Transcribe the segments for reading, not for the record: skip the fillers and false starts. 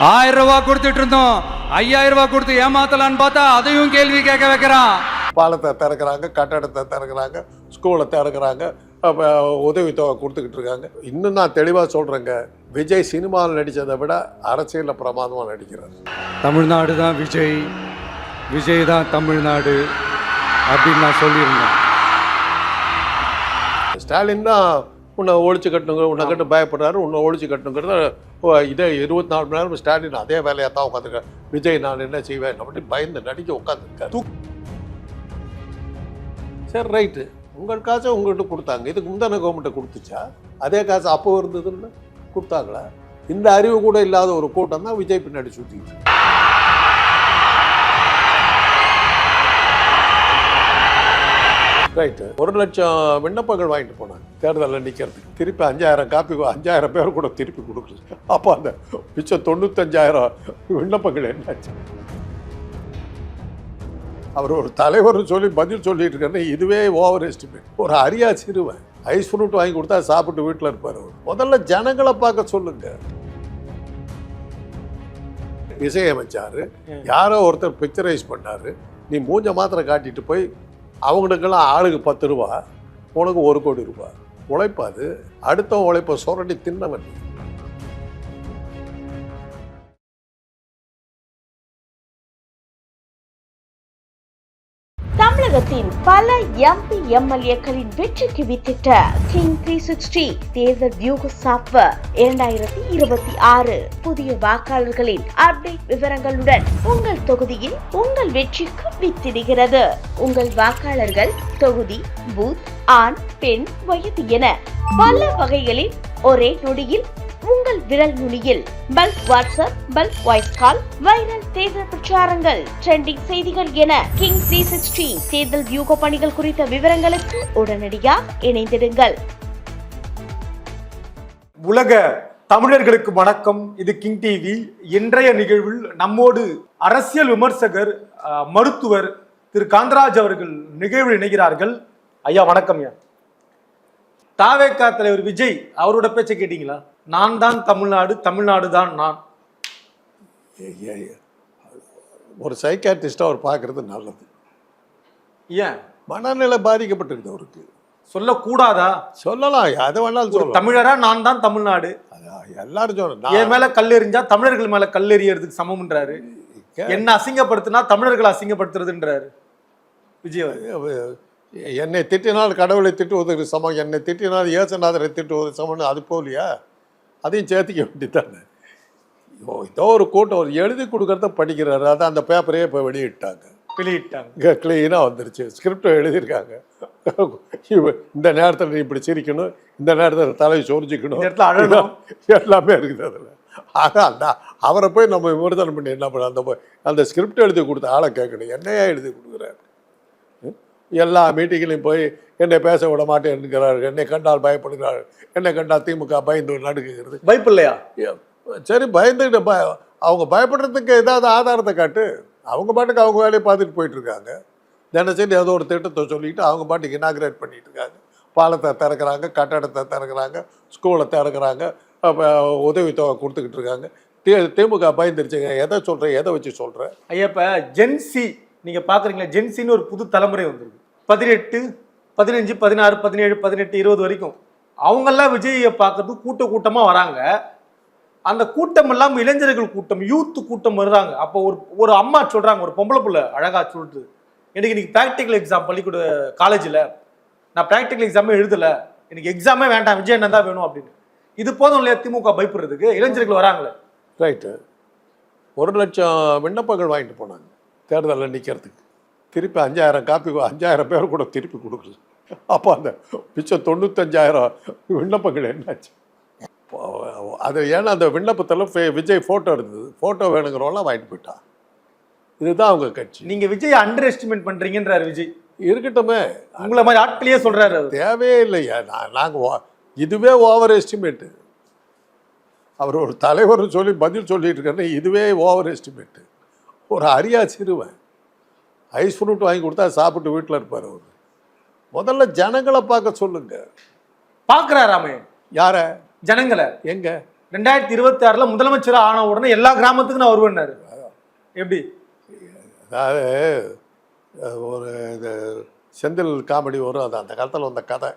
1000 ரூபாய் கொடுத்துட்டு இருந்தோம், 5000 ரூபாய் கொடுத்து ஏமாத்தலான்னு பார்த்தா அதையும் கேள்வி கேட்க வைக்கிறான். பாலத்தை திறக்கிறாங்க, கட்டடத்தை திறக்கிறாங்க, ஸ்கூலை திறக்கிறாங்க, உதவித்தொகை கொடுத்துக்கிட்டு இருக்காங்க. இன்னும் நான் தெளிவாக சொல்கிறேங்க, விஜய் சினிமாவில் நடித்ததை விட அரசியலில் பிரமாதமாக நடிக்கிறார். தமிழ்நாடு தான் விஜய், விஜய் தான் தமிழ்நாடு அப்படின்னு நான் சொல்லியிருந்தேன். ஸ்டாலின் தான் உன்னை ஒழிச்சு கட்டணுங்க, உன்னை கட்டு பயப்படுறாரு, உன்னை ஒழிச்சு கட்டணுங்கிறத இதே 24 மணி நேரம் ஸ்டாலின் அதே வேலையாக தான் உட்காந்துருக்காரு. விஜய் நான் என்ன செய்வேன் அப்படின்னு பயந்து நடிக்க உட்காந்துருக்காரு. சரி ரைட்டு, உங்கள் காசை உங்கள்கிட்ட கொடுத்தாங்க, இதுக்கு முந்தான கவர்மெண்ட்டை கொடுத்துச்சா? அதே காசு அப்போ இருந்ததுன்னு கொடுத்தாங்களா? இந்த அறிவு கூட இல்லாத ஒரு கூட்டம் தான் விஜய் பின்னாடி சுற்றிட்டு. ரைட்டு, 1 லட்சம் விண்ணப்பங்கள் வாங்கிட்டு போனாங்க தேர்தலில் நிற்கிறதுக்கு. திருப்பி 5000 காப்பி, 5000 பேர் கூட திருப்பி கொடுக்கல. அப்போ அந்த மிச்சம் 95,000 விண்ணப்பங்கள் என்னாச்சு? அவர் ஒரு தலைவர் சொல்லி பதில் சொல்லிட்டு இருக்காரு. இதுவே ஓவர் எஸ்டிமேட். ஒரு அரியா சிறுவன் ஐஸ் ஃப்ரூட் வாங்கி கொடுத்தா சாப்பிட்டு வீட்டில் இருப்பார். அவர் முதல்ல ஜனங்களை பார்க்க சொல்லுங்க. இசையமைச்சாரு, யாரோ ஒருத்தர் பிக்சரைஸ் பண்ணாரு, நீ மூஞ்ச மாத்திரம் காட்டிட்டு போய் அவங்களுக்கெல்லாம் ஆளுக்கு 10 ரூபா, உனக்கு 1 கோடி ரூபாய். உழைப்பாது, அடுத்த உழைப்பை சுரண்டி தின்னவன். தமிழகத்தின் பல எம்பி எம்எல்ஏக்களின் வெற்றிக்கு வித்திட்ட கிங் 360 தேர்தல் வியூக சாப்ட்வேர் 2026 புதிய வாக்காளர்களின் அப்டேட் விவரங்களுடன் உங்கள் தொகுதியில் உங்கள் வெற்றிக்கு வித்திடுகிறது. உங்கள் வாக்காளர்கள் தொகுதி, பூத், ஆண், பெண், வயது என பல வகைகளில் ஒரே நொடியில் உங்கள் விரல் நுனியில் bulk WhatsApp, bulk voice call, viral தேர்தல் பிரச்சாரங்கள், ட்ரெண்டிங் செய்திகள் என கிங் 360 தேர்தல் வியூக பணிகள் குறித்த விவரங்களுக்கு உடனடியாக இணைந்திடுங்கள். உலக தமிழர்களுக்கு வணக்கம். இது கிங் டிவி. இன்றைய நிகழ்வில் நம்மோடு அரசியல் விமர்சகர், மருத்துவர் திரு காந்தராஜ் அவர்கள் நிகழ்வில் இணைகிறார்கள். ஐயா வணக்கம். தாவேகா தலைவர் விஜய் அவரோட பேச்சை கேட்டீங்களா? நான் தான் தமிழ்நாடு, தமிழ்நாடு தான் நான். ஒரு சைக்காட்ரிஸ்டாக அவர் பார்க்கறது நல்லது. ஏன்? மனநிலை பாதிக்கப்பட்டிருக்கு அவருக்கு. சொல்லக்கூடாதா? சொல்லலாம், எதை வேணாலும் சொல்லலாம். தமிழரா நான் தான் தமிழ்நாடு, எல்லாரும் சொல்லணும். என் மேல கல்லெறிஞ்சா தமிழர்கள் மேல கல்லெறியறதுக்கு சமம்ன்றாரு. என்ன அசிங்கப்படுத்தினா தமிழர்களை அசிங்கப்படுத்துறதுன்றாரு விஜய். என்னை திட்டினால் கடவுளை திட்டுவதற்கு சமம், என்னை திட்டினால் இயேசுநாதரை திட்டுவதற்கு சமம்னு அது போலியா? அதையும் சேர்த்துக்க வேண்டியதானே. ஏதோ ஒரு கூட்டம் ஒரு எழுதி கொடுக்கறத படிக்கிறாரு. அதை அந்த பேப்பரையே இப்போ வெளியிட்டாங்க. க்ளீனாக வந்துருச்சு. ஸ்கிரிப்டை எழுதியிருக்காங்க. இந்த நேரத்தில் நீ இப்படி சிரிக்கணும், இந்த நேரத்தில் தலை சொரிஞ்சிக்கணும், எல்லாமே இருக்குது அதில். ஆக அவரை போய் நம்ம விமர்சனம் பண்ணி என்ன பண்ண, அந்த ஸ்கிரிப்ட் எழுதி கொடுத்த ஆளை கேட்கணும், என்னையா எழுதி கொடுக்குறாரு? எல்லா மீட்டிங்லையும் போய் என்னை பேச விட மாட்டேன்னுங்கிறார்கள், என்னை கண்டால் பயப்படுகிறார்கள், என்னை கண்டால் திமுக பயந்து நடுக்குங்கிறது. பயப்பில்லையா? சரி, பயந்துக்கிட்டு அவங்க பயப்படுறதுக்கு ஏதாவது ஆதாரத்தை காட்டு. அவங்க பாட்டுக்கு அவங்க வேலையை பார்த்துட்டு போயிட்டுருக்காங்க. தினசரி ஏதோ ஒரு திட்டத்தை சொல்லிட்டு அவங்க பாட்டுக்கு இனாக்ரேட் பண்ணிட்டு இருக்காங்க. பாலத்தை திறக்கிறாங்க, கட்டடத்தை திறக்கிறாங்க, ஸ்கூலை திறக்கிறாங்க, உதவித்தொகை கொடுத்துக்கிட்டு இருக்காங்க. திமுக பயந்துருச்சுங்க. எதை சொல்கிறேன், எதை வச்சு சொல்கிறேன்? ஐயா, இப்போ ஜென்சி நீங்கள் பார்க்குறீங்களா? ஜென்சின்னு ஒரு புது தலைமுறை வந்துருக்கு. 18, 15, 16, 17, 18, 20 வரைக்கும் அவங்கெல்லாம் விஜயை பார்க்கறது கூட்டமாக வராங்க. அந்த கூட்டம் இல்லாமல் இளைஞர்கள் கூட்டம், யூத்து கூட்டம் வருறாங்க. அப்போ ஒரு அம்மா சொல்கிறாங்க, ஒரு பொம்பளை பிள்ளை அழகாக சொல்லிட்டு, எனக்கு இன்னைக்கு ப்ராக்டிக்கல் எக்ஸாம் பள்ளிக்கூட காலேஜில் நான் ப்ராக்டிக்கல் எக்ஸாமே எழுதலை, எனக்கு எக்ஸாமே வேண்டாம், விஜய் என்ன தான் வேணும் அப்படின்னு. இது போதும் இல்லையா திமுக பயப்படுறதுக்கு? இளைஞர்கள் வராங்களே. ரைட்டு, 1 லட்சம் விண்ணப்பங்கள் வாங்கிட்டு போனாங்க தேர்தலில் நிற்கிறதுக்கு. திருப்பி 5000 காப்பி, 5000 பேர் கூட திருப்பி கொடுக்கல. அப்போ அந்த மிச்சம் 95,000 விண்ணப்பங்கள் என்னாச்சு? அது ஏன்னா அந்த விண்ணப்பத்தில் விஜய் ஃபோட்டோ இருந்தது. ஃபோட்டோ வேணுங்கிறவங்களாம் வாங்கிட்டு போயிட்டான். இதுதான் அவங்க கட்சி. நீங்கள் விஜய் அண்டர் எஸ்டிமேட் பண்ணுறீங்கன்றாரு விஜய். இருக்கட்டுமே, உங்களை மாதிரி ஆட்களையே சொல்கிறாரு. தேவையே இல்லையா? நாங்கள் இதுவே ஓவர் எஸ்டிமேட்டு. அவர் ஒரு தலைவர் சொல்லி பதில் சொல்லிட்டு இருக்காரு. இதுவே ஓவர் எஸ்டிமேட்டு. ஒரு அரியா சிறுவன் ஐஸ் ஃப்ரூட் வாங்கி கொடுத்தா சாப்பிட்டு வீட்டில் இருப்பார். அவர் முதல்ல ஜனங்களை பார்க்க சொல்லுங்க. பார்க்குறாராமே. யார? ஜனங்களை. எங்க? 2026 முதலமைச்சர் ஆன உடனே எல்லா கிராமத்துக்கும் நான் வருவேன்னாரு. எப்படி? அதாவது ஒரு இது செந்தில் காமெடி வரும், அது அந்த காலத்தில் வந்த கதை.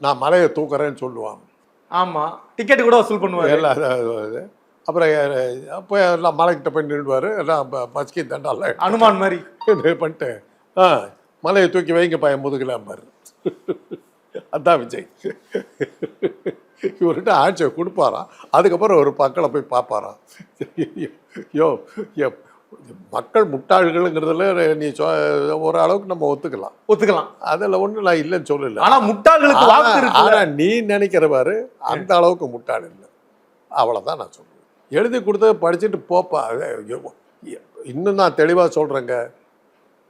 நான் மலையை தூக்குறேன்னு சொல்லுவான். ஆமா, டிக்கெட் கூட வசூல் பண்ணுவாரு. எல்லாம் இது. அப்புறம் அப்போ எல்லாம் மலைக்கிட்ட போய் நின்றுவார், எல்லாம் மஸ்கி தண்டாலாம் அனுமான் மாதிரி பண்ணிட்டு மலையை தூக்கி வைங்க பையன் முதுகலாம் பாரு. அதான் விஜய். இவர்கிட்ட ஆட்சியை கொடுப்பாராம், அதுக்கப்புறம் ஒரு மக்களை போய் பார்ப்பாராம். யோ மக்கள் முட்டாள்களுங்கிறதுல நீ ஒரு அளவுக்கு நம்ம ஒத்துக்கலாம். அதில் ஒன்றும் நான் இல்லைன்னு சொல்லல. ஆனா முட்டாள்களுக்கு வாக்கு இருக்கு. ஆனால் நீ நினைக்கிற பாரு அந்த அளவுக்கு முட்டாள் இல்லை. அவ்வளோதான் நான் சொல்லுவேன். எழுதி கொடுத்தத படிச்சுட்டு போப்பா. இன்னும் நான் தெளிவாக சொல்கிறேங்க,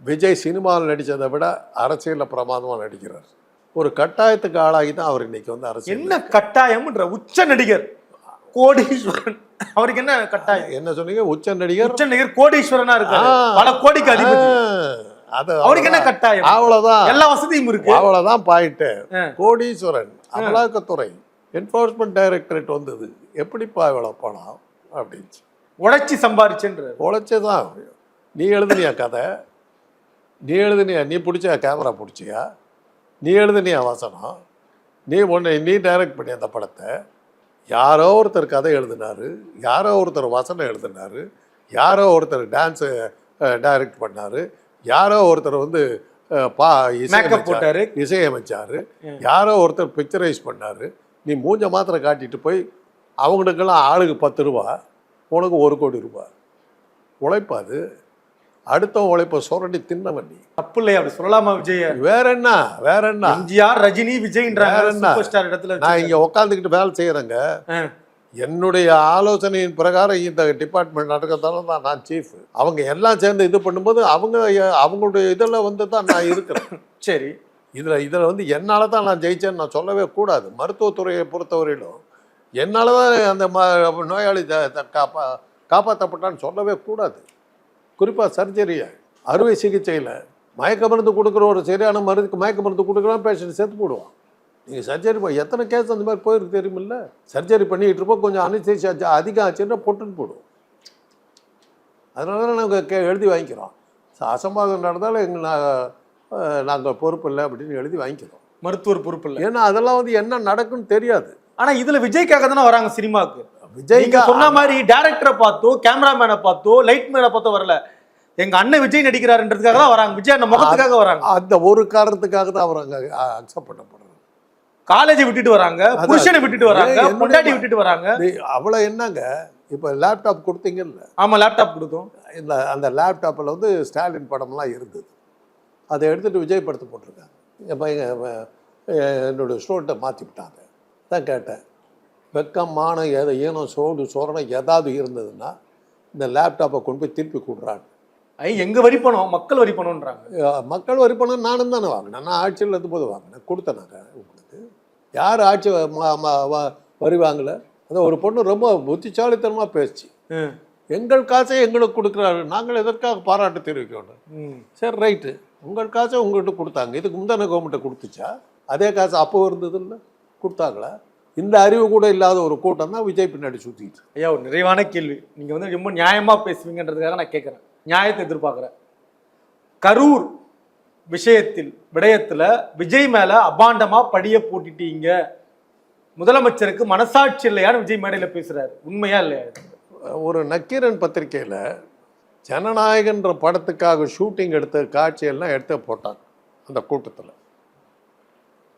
விஜய் சினிமாவில் நடித்ததை விட அரசியலில் பிரமாதமாக நடிக்கிறார். ஒரு கட்டாயத்துக்கு ஆளாகி தான் அவர் இன்னைக்கு வந்து அரசியல். என்ன கட்டாயம்ன்ற? உச்ச நடிகர் கோடீஸ்வரன், அவருக்கு என்ன கட்டாயம்? என்ன சொன்னீங்க? உச்ச நடிகர் கோடீஸ்வரனா இருக்காரு, பல கோடிக்கு அதிபதி. அது அவருக்கு என்ன கட்டாயம்? அவ்வளவுதான், எல்லா வசதியும் இருக்கு. அவ்வளவுதான் பாயிண்ட். கோடீஸ்வரன் அமலாக்கத்துறை என்ஃபோர்ஸ்மெண்ட் டைரக்டரேட் வந்தது, எப்படிப்பா இவ்வளவு பணம் அப்படின்னு உழைச்சி சம்பாரிச்சுன்ற. உழைச்சதான். நீ எழுதுனியா கதை? நீ எழுதுனியா? நீ பிடிச்ச கேமரா பிடிச்சியா? நீ எழுதுனியா வசனம்? நீ டைரக்ட் பண்ணி அந்த படத்தை? யாரோ ஒருத்தர் கதை எழுதினாரு, யாரோ ஒருத்தர் வசனம் எழுதினாரு, யாரோ ஒருத்தர் டான்ஸு டைரக்ட் பண்ணாரு, யாரோ ஒருத்தர் வந்து இசையமைச்சாரு, யாரோ ஒருத்தர் பிக்சரைஸ் பண்ணாரு. நீ மூஞ்ச மாத்திரம் காட்டிட்டு போய் அவங்களுக்கெல்லாம் ஆளுக்கு 10 ரூபா, உனக்கு 1 கோடி ரூபாய். உழைப்பாது அடுத்த உழைப்ப சுரண்டி தின்னவன் நீ. தப்பு இல்லையா? அப்படி சொல்லலாமா விஜய்? வேற என்ன எம்ஜிஆர், ரஜினி, விஜய்ன்றாங்க. நான் இங்க உட்காந்துக்கிட்டு வேலை செய்யறேங்க. என்னுடைய ஆலோசனையின் பிரகாரம் இந்த டிபார்ட்மெண்ட் நடக்கிறதால தான் நான் சீஃப். அவங்க எல்லாம் சேர்ந்து இது பண்ணும்போது அவங்களுடைய இதெல்லாம் வந்து தான் நான் இருக்கிறேன். சரி, இதில் வந்து என்னால் தான் நான் ஜெயிச்சேன்னு நான் சொல்லவே கூடாது. மருத்துவத்துறையை பொறுத்தவரையிலும் என்னால் தான் அந்த நோயாளி காப்பாற்றப்பட்டான்னு சொல்லவே கூடாது. குறிப்பாக சர்ஜரியை, அறுவை சிகிச்சையில் மயக்க மருந்து கொடுக்குற ஒரு சரியான மயக்க மருந்து கொடுக்குறான், பேஷண்ட் செத்து போடுவான். நீங்கள் சர்ஜரி எத்தனை கேஸ் அந்த மாதிரி போயிருக்கு தெரியுமில்ல? சர்ஜரி பண்ணிக்கிட்டு இருப்போம், கொஞ்சம் அனுசரிச்சு அதிகம் ஆச்சுன்னா பொட்டுன்னு போடுவோம். அதனால தான் நாங்கள் எழுதி வாங்கிக்கிறோம். அசம்பாதம் நடந்தாலும் நாங்கள் பொறுப்பு இல்லை அப்படின்னு எழுதி வாங்கிக்கிறோம். மருத்துவர் பொறுப்பு இல்லை. ஏன்னா அதெல்லாம் வந்து என்ன நடக்குன்னு தெரியாது. ஆனால் இதில் விஜய்க்காக தானே வராங்க சினிமாவுக்கு. விஜய் சொன்ன மாதிரி டைரக்டரை பார்த்தோ, கேமராமேனை பார்த்தோ, லைட் மேனை பார்த்தோ வரல. எங்க அண்ணன் விஜய் நடிக்கிறாருன்றதுக்காக தான் வராங்க. விஜய் அந்த முகத்துக்காக வராங்க. அந்த ஒரு காரணத்துக்காக தான் அவங்க அக்செப்ட் பண்ணப்படுறாங்க. காலேஜை விட்டுட்டு வராங்க, புருஷனை விட்டுட்டு வராங்க, பொண்டாட்டி விட்டுட்டு வராங்க. அவ்வளோ என்னங்க, இப்போ லேப்டாப் கொடுத்தீங்கல்ல? ஆமாம், லேப்டாப் கொடுத்தோம். அந்த லேப்டாப்பில் வந்து ஸ்டாலின் படம்லாம் இருந்தது. அதை எடுத்துகிட்டு விஜய் படத்தை போட்டிருக்காங்க. என் பையன் என்னோடய ஸ்டூடெண்ட்டை மாற்றி விட்டாங்க. தான் கேட்டேன், வெக்கமான ஏனோ சோரணம் ஏதாவது இருந்ததுன்னா இந்த லேப்டாப்பை கொண்டு போய் திருப்பி கொடுறாங்க. எங்க வரி பணம், மக்கள் வரி பணம்ன்றாங்க. மக்கள் வரி பணம் நானும் தானே வாங்கினேன். நான் ஆட்சியில் இருக்கும்போது வாங்கினேன், கொடுத்தேனாங்க. உங்களுக்கு யார் ஆட்சி வரி வாங்கலை? அதான் ஒரு பொண்ணு ரொம்ப புத்திசாலித்தனமாக பேசிச்சு. எங்கள் காசை எங்களுக்கு கொடுக்குறாரு, நாங்கள் எதற்காக பாராட்டு தெரிவிக்கணும். சரி ரைட்டு, உங்கள் காசை உங்கள்கிட்ட கொடுத்தாங்க, இதுக்கு முந்தான கவர்மெண்ட்டை கொடுத்துச்சா? அதே காசு அப்போ இருந்தது இல்லை, கொடுத்தாங்களா? இந்த அறிவு கூட இல்லாத ஒரு கூட்டம் தான் விஜய் பின்னாடி சுற்றிட்டு. ஐயா, ஒரு நிறைவான கேள்வி. நீங்கள் வந்து ரொம்ப நியாயமாக பேசுவீங்கன்றதுக்காக நான் கேட்குறேன், நியாயத்தை எதிர்பார்க்குறேன். கரூர் விடயத்தில் விஜய் மேலே அபாண்டமாக படியை போட்டுட்டீங்க, முதலமைச்சருக்கு மனசாட்சி இல்லையான்னு விஜய் மேடையில் பேசுகிறாரு. உண்மையா இல்லையா? ஒரு நக்கீரன் பத்திரிகையில் ஜனநாயகன்ற படத்துக்காக ஷூட்டிங் எடுத்த காட்சியெல்லாம் எடுத்து போட்டாங்க. அந்த கூட்டத்தில்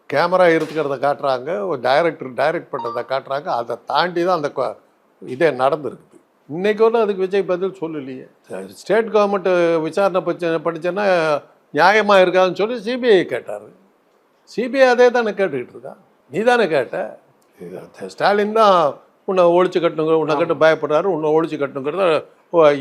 கேமரா இருக்கிறத காட்டுறாங்க, ஒரு டைரக்ட் பண்ணுறதை காட்டுறாங்க. அதை தாண்டி தான் அந்த இதே நடந்துருக்குது. இன்றைக்கி ஒன்று அதுக்கு விஜய் பதில் சொல்லலையே. ஸ்டேட் கவர்மெண்ட்டு விசாரணை பண்ணிச்சேன்னா நியாயமாக இருக்காதுன்னு சொல்லி சிபிஐ கேட்டார். சிபிஐ அதே தானே கேட்டுக்கிட்டு இருக்கா. நீ தானே கேட்ட. ஸ்டாலின் தான் உன்னை ஒழிச்சு கட்டணுங்க, உன்னை கட்டு பயப்படுறாரு, உன்னை ஒழிச்சு கட்டணுங்கிறத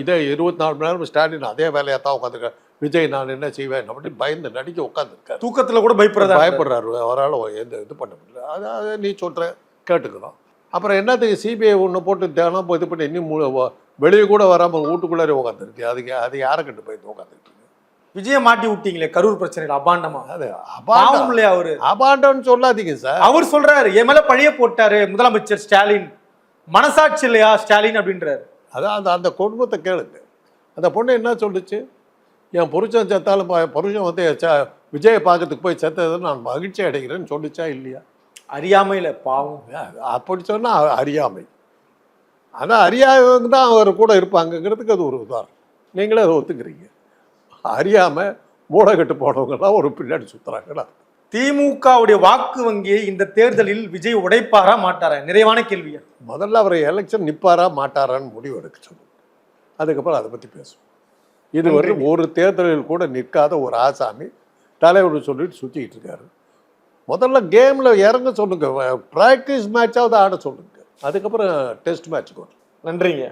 இதே 24 மணி நேரம் ஸ்டாலின் அதே வேலையாக தான் உட்காந்துருக்காரு. விஜய் நான் என்ன செய்வேன் அப்படின்னு பயந்து நடிக்க உட்காந்துருக்காரு. தூக்கத்தில் கூட பயப்படுறாரு. அவரால் எந்த இது பண்ண முடியல. அதை நீ சொல்கிற கேட்டுக்கிறோம். அப்புறம் என்னத்துக்கு சிபிஐ ஒன்று போட்டு தினம் இது பண்ணி இன்னும் வெளியே கூட வராமல் வீட்டுக்குள்ளாரே உட்காந்துருக்கு. அது யாரை கண்டு போய் உட்காந்துருக்கு? விஜய மாட்டி விட்டீங்களே கரூர் பிரச்சனையில் அபாண்டமா. அது அபாண்டம் இல்லையா? அவரு அபாண்டம்னு சொல்லாதீங்க சார். அவர் சொல்றாரு, என் மேல பழைய போட்டாரு முதலமைச்சர் ஸ்டாலின். மனசாட்சி இல்லையா ஸ்டாலின் அப்படின்றாரு. அதான் அந்த குடும்பத்தை கேளுங்க. அந்த பொண்ணு என்ன சொல்லுச்சு, என் புருஷன் செத்தாலும் புருஷன் வந்து விஜயை பார்க்கறதுக்கு போய் செத்தது நான் மகிழ்ச்சி அடைகிறேன்னு சொல்லிச்சா இல்லையா? அறியாமையில் பாவம். அப்படி சொன்னால் அறியாமை. ஆனால் அறியாதவங்க தான் அவர் கூட இருப்பாங்கங்கிறதுக்கு அது ஒரு உதாரணம். நீங்களே அதை ஒத்துக்கிறீங்க. அறியாமல் மூடகட்டு போனவங்கலாம் ஒரு பின்னாடி சுற்றுறாங்களா? திமுகவுடைய வாக்கு வங்கியை இந்த தேர்தலில் விஜய் உடைப்பாரா மாட்டாரா? நிறைவான கேள்வியா. முதல்ல அவர் எலெக்ஷன் நிற்பாரா மாட்டாரான்னு முடிவு எடுக்க சொல்லுங்க. அதுக்கப்புறம் அதை பற்றி பேசுவோம். இதுவரை ஒரு தேர்தலில் கூட நிற்காத ஒரு ஆசாமி தலைவர் சொல்லிட்டு சுற்றிக்கிட்டு இருக்காரு. முதல்ல கேமில் இறங்க சொல்லுங்க, ப்ராக்டிஸ் மேட்சாவது ஆட சொல்லுங்க, அதுக்கப்புறம் டெஸ்ட் மேட்ச்சுக்கு வரும். நன்றிங்க.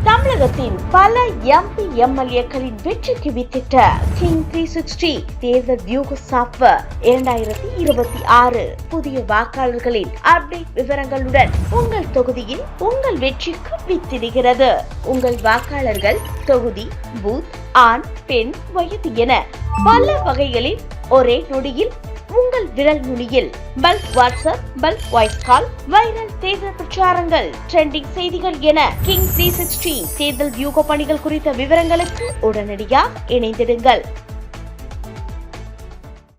தமிழகத்தின் பல எம்பி எம்எல்ஏக்களின் வெற்றிக்கு வித்திட்ட கிங் 360 தேர்தல் வியூக சாப்ட்வேர் 2026 புதிய வாக்காளர்களின் அப்டேட் விவரங்களுடன் உங்கள் தொகுதியில் உங்கள் வெற்றிக்கு வித்திடுகிறது. உங்கள் வாக்காளர்கள் தொகுதி, பூத், ஆண், பெண், வயது என பல வகைகளில் ஒரே நொடியில் உங்கள் விரல் நுனியில் bulk WhatsApp, bulk voice call, viral தேர்தல் பிரச்சாரங்கள், ட்ரெண்டிங் செய்திகள் என கிங் 360 தேர்தல் வியூக பணிகள் குறித்த விவரங்களுக்கு உடனடியாக இணைந்திடுங்கள்.